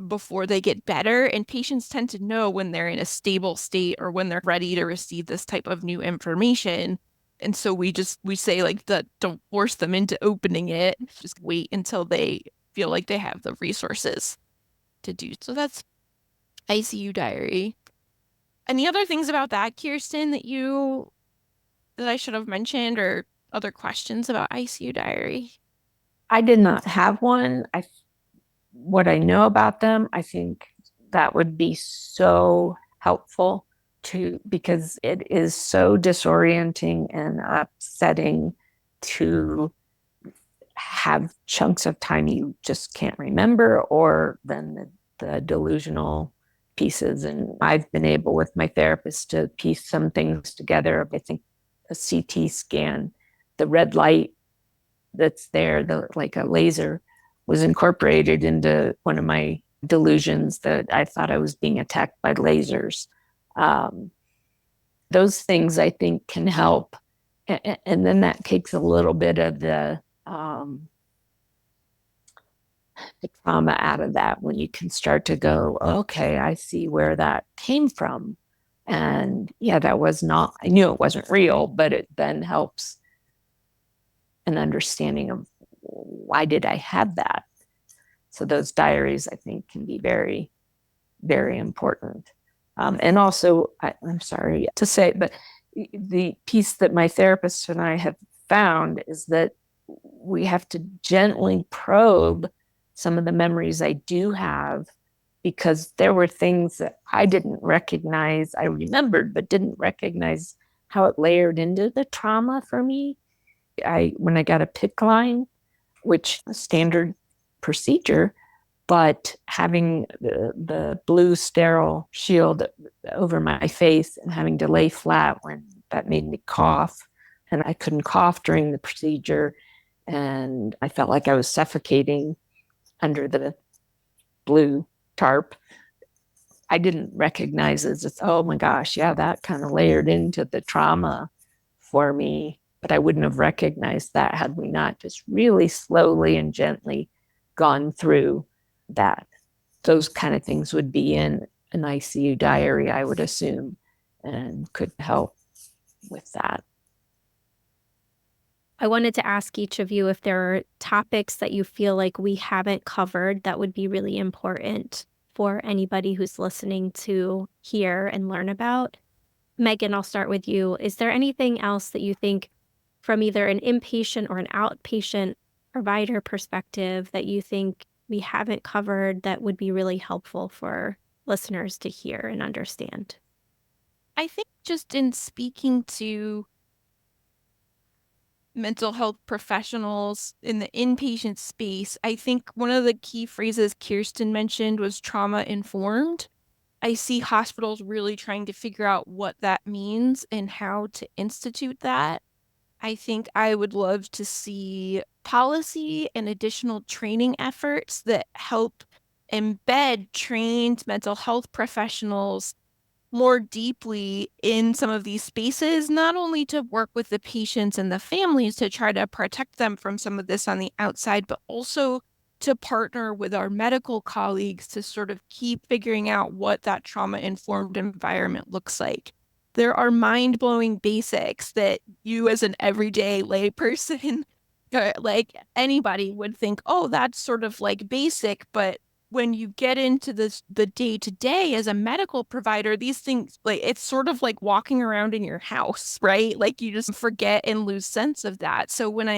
before they get better. And patients tend to know when they're in a stable state or when they're ready to receive this type of new information. And so we say like, don't force them into opening it. Just wait until they feel like they have the resources to do. So that's ICU diary. Any other things about that, Kirsten, that I should have mentioned, or other questions about ICU diary?
I did not have one. What I know about them, I think that would be so helpful because it is so disorienting and upsetting to have chunks of time you just can't remember, or then the delusional pieces. And I've been able with my therapist to piece some things together. I think a CT scan, the red light that's there, like a laser, was incorporated into one of my delusions that I thought I was being attacked by lasers. Those things I think can help. And then that takes a little bit of the trauma out of that, when you can start to go, okay, I see where that came from. And yeah, I knew it wasn't real, but it then helps an understanding of, why did I have that? So those diaries, I think, can be very, very important. And also, I'm sorry to say, but the piece that my therapist and I have found is that we have to gently probe some of the memories I do have, because there were things that I didn't recognize. I remembered, but didn't recognize how it layered into the trauma for me. When I got a PICC line, which is a standard procedure, but having the blue sterile shield over my face and having to lay flat, when that made me cough, and I couldn't cough during the procedure, and I felt like I was suffocating under the blue tarp. I didn't recognize it as, oh my gosh, yeah, that kind of layered into the trauma for me. But I wouldn't have recognized that had we not just really slowly and gently gone through that. Those kind of things would be in an ICU diary, I would assume, and could help with that.
I wanted to ask each of you if there are topics that you feel like we haven't covered that would be really important for anybody who's listening to hear and learn about. Megan, I'll start with you. Is there anything else that you think from either an inpatient or an outpatient provider perspective that you think we haven't covered that would be really helpful for listeners to hear and understand?
I think just in speaking to mental health professionals in the inpatient space, I think one of the key phrases Kirsten mentioned was trauma informed. I see hospitals really trying to figure out what that means and how to institute that. I think I would love to see policy and additional training efforts that help embed trained mental health professionals more deeply in some of these spaces, not only to work with the patients and the families to try to protect them from some of this on the outside, but also to partner with our medical colleagues to sort of keep figuring out what that trauma-informed environment looks like. There are mind-blowing basics that you as an everyday layperson, like anybody would think, oh, that's sort of like basic, but when you get into the day-to-day as a medical provider, these things, like, it's sort of like walking around in your house, right? Like, you just forget and lose sense of that. So what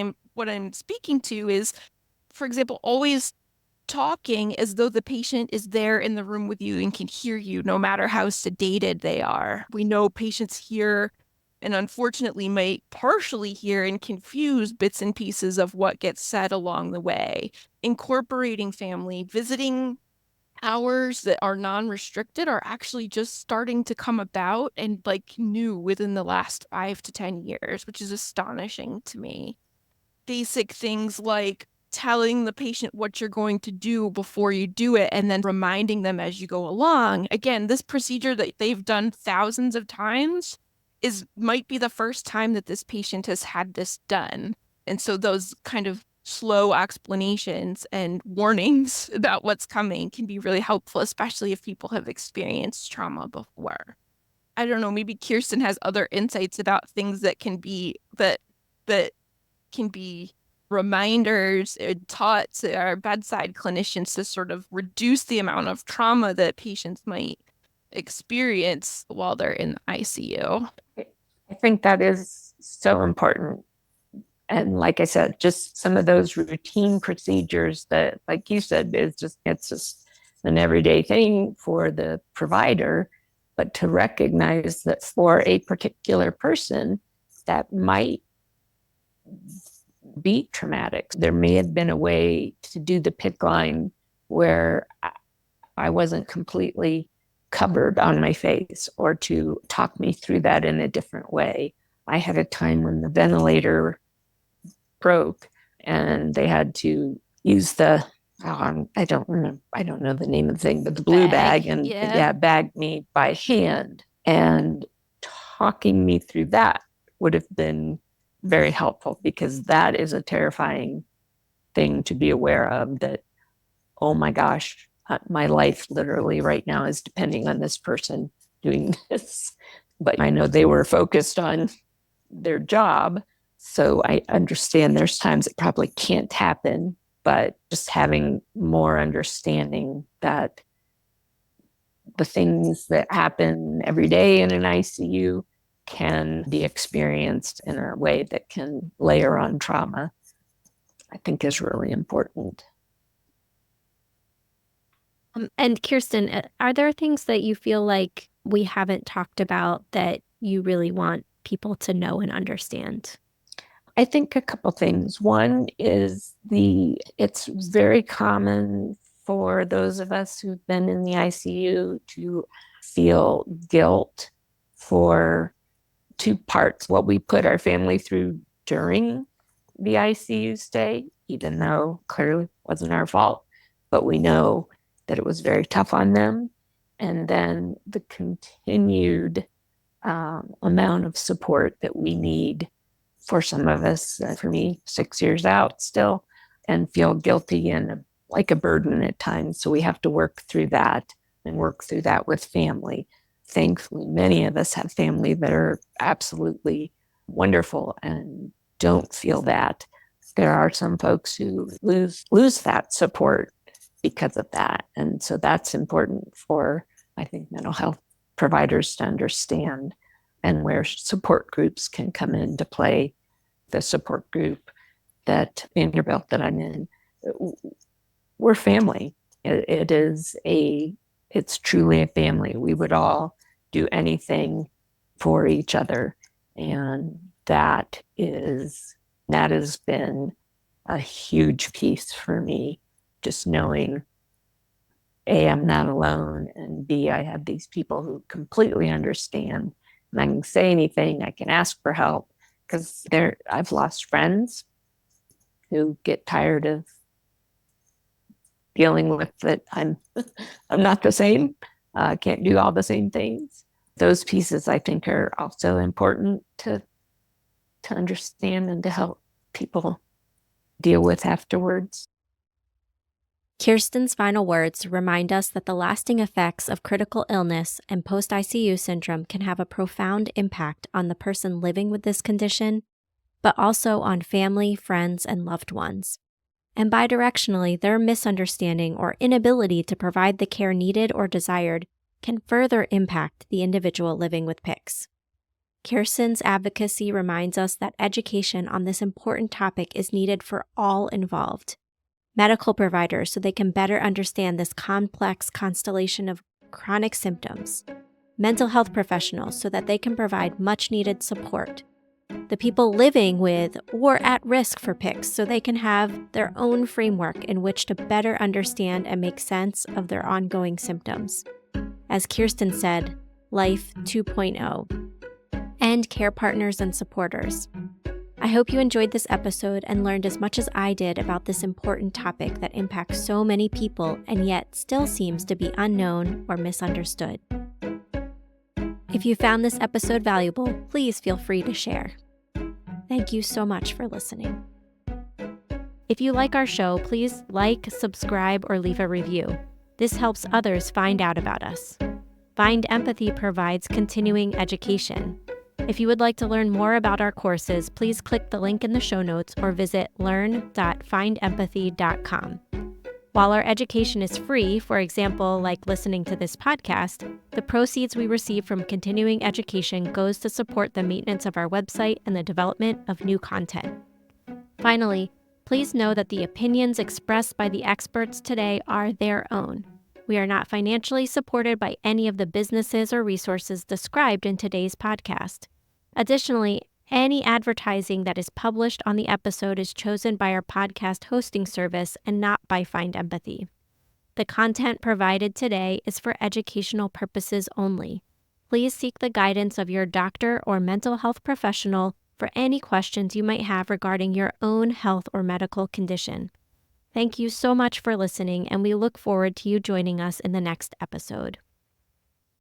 I'm speaking to is, for example, always talking as though the patient is there in the room with you and can hear you, no matter how sedated they are. We know patients hear and unfortunately might partially hear and confuse bits and pieces of what gets said along the way. Incorporating family, visiting hours that are non-restricted are actually just starting to come about and like new within the last 5 to 10 years, which is astonishing to me. Basic things like telling the patient what you're going to do before you do it and then reminding them as you go along. Again, this procedure that they've done thousands of times might be the first time that this patient has had this done. And so those kind of slow explanations and warnings about what's coming can be really helpful, especially if people have experienced trauma before. I don't know, maybe Kirsten has other insights about things that can be that can be reminders taught to our bedside clinicians to sort of reduce the amount of trauma that patients might experience while they're in the ICU.
I think that is so important. And like I said, just some of those routine procedures that, like you said, it's just an everyday thing for the provider, but to recognize that for a particular person that might be traumatic. There may have been a way to do the PICC line where I wasn't completely covered on my face, or to talk me through that in a different way. I had a time when the ventilator broke and they had to use the, I don't know the name of the thing, but the blue bag and bag me by hand, and talking me through that would have been very helpful, because that is a terrifying thing to be aware of, that, oh my gosh, my life literally right now is depending on this person doing this. But I know they were focused on their job, so I understand there's times it probably can't happen, but just having more understanding that the things that happen every day in an ICU can be experienced in a way that can layer on trauma, I think is really important.
And Kirsten, are there things that you feel like we haven't talked about that you really want people to know and understand?
I think a couple things. One is it's very common for those of us who've been in the ICU to feel guilt for two parts, what we put our family through during the ICU stay, even though clearly it wasn't our fault, but we know that it was very tough on them. And then the continued amount of support that we need for some of us, for me, 6 years out still, and feel guilty and like a burden at times. So we have to work through that and work through that with family. Thankfully, many of us have family that are absolutely wonderful and don't feel that. There are some folks who lose that support because of that. And so that's important for, I think, mental health providers to understand, and where support groups can come into play. The support group that Vanderbilt that I'm in, we're family. It's truly a family. We would all do anything for each other. And that has been a huge piece for me, just knowing A, I'm not alone, and B, I have these people who completely understand, and I can say anything, I can ask for help, because I've lost friends who get tired of dealing with that I'm not the same, can't do all the same things. Those pieces I think are also important to understand and to help people deal with afterwards.
Kirsten's final words remind us that the lasting effects of critical illness and post-ICU syndrome can have a profound impact on the person living with this condition, but also on family, friends, and loved ones. And bidirectionally, their misunderstanding or inability to provide the care needed or desired can further impact the individual living with PICS. Kirsten's advocacy reminds us that education on this important topic is needed for all involved. Medical providers, so they can better understand this complex constellation of chronic symptoms. Mental health professionals, so that they can provide much-needed support. The people living with or at risk for PICS, so they can have their own framework in which to better understand and make sense of their ongoing symptoms. As Kirsten said, Life 2.0. And care partners and supporters. I hope you enjoyed this episode and learned as much as I did about this important topic that impacts so many people and yet still seems to be unknown or misunderstood. If you found this episode valuable, please feel free to share. Thank you so much for listening. If you like our show, please like, subscribe, or leave a review. This helps others find out about us. Find Empathy provides continuing education. If you would like to learn more about our courses, please click the link in the show notes or visit learn.findempathy.com. While our education is free, for example, like listening to this podcast, the proceeds we receive from continuing education goes to support the maintenance of our website and the development of new content. Finally, please know that the opinions expressed by the experts today are their own. We are not financially supported by any of the businesses or resources described in today's podcast. Additionally, any advertising that is published on the episode is chosen by our podcast hosting service and not by Find Empathy. The content provided today is for educational purposes only. Please seek the guidance of your doctor or mental health professional for any questions you might have regarding your own health or medical condition. Thank you so much for listening, and we look forward to you joining us in the next episode.